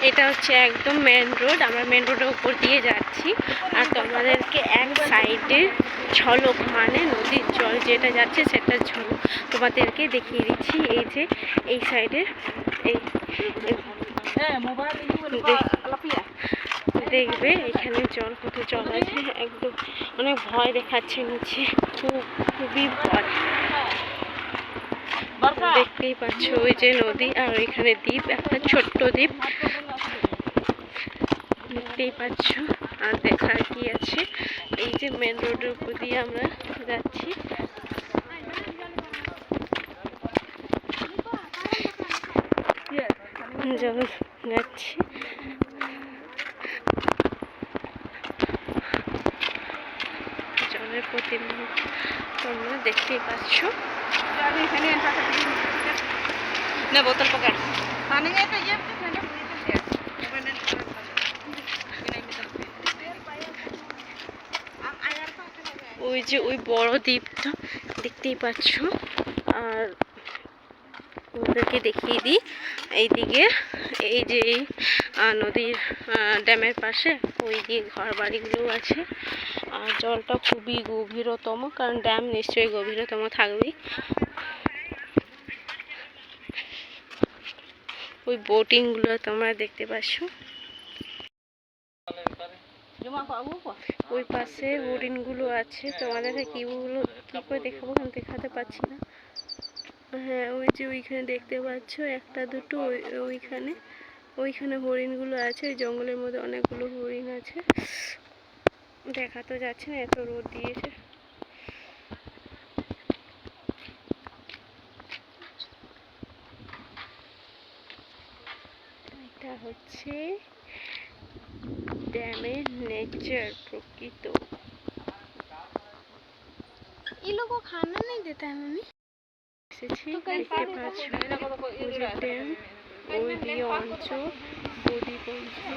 এটা হচ্ছে একদম মেন রোড। আমরা মেন রোডের উপর দিয়ে যাচ্ছি আর তোমাদেরকে এক সাইডে ঝলক মানে নদীর জল যেটা যাচ্ছে সেটা ঝলক তোমাদেরকে দেখিয়ে দিচ্ছি। এই যে এই সাইডে এই দেখবে এখানে জল কত জল আছে, একদম অনেক ভয় দেখাচ্ছে নিচে, খুবই ভয়। দেখতেই পাচ্ছ ওই যে নদী আর ওইখানে দ্বীপ, একটা ছোট্ট দ্বীপ দেখতেই পাচ্ছ। আর দেখার কি আছে, এই যে মেন রোডের উপর দিয়ে আমরা যাচ্ছি। যাচ্ছি জলের প্রতিমুহূর্ত তোমরা দেখতেই পাচ্ছ। না বোতল পকাড় ওই যে ওই বড় দ্বীপটা দেখতেই পাচ্ছ। আর ওদেরকে দেখিয়ে দিই এইদিকে এই যে নদীর ড্যামের পাশে ওই দিকে ঘর বাড়িগুলো আছে। আর জলটা খুবই গভীরতম, কারণ ড্যাম নিশ্চয়ই গভীরতম থাকবেই। ওই বোটিংগুলো তোমরা দেখতে পাচ্ছ, ওই পাশে বোটিংগুলো আছে। তোমাদেরকে কিগুলো কি করে দেখাবো, আমি দেখাতে পাচ্ছি না। হ্যাঁ ওই যে ওইখানে দেখতে পাচ্ছ একটা দুটো, ওইখানে হরিণগুলো আছে। ওই জঙ্গলের মধ্যে অনেকগুলো হরিণ আছে, দেখা তো যাচ্ছে না, এত রোদ দিয়েছে। এটা হচ্ছে ড্যামের नेचर प्रकृत। ये लोगों को खाना नहीं देता है मम्मी। দেখতে পাচ্ছ ড্যাম, ওই দিয়ে অঞ্চল, বদ্বীপ অঞ্চল।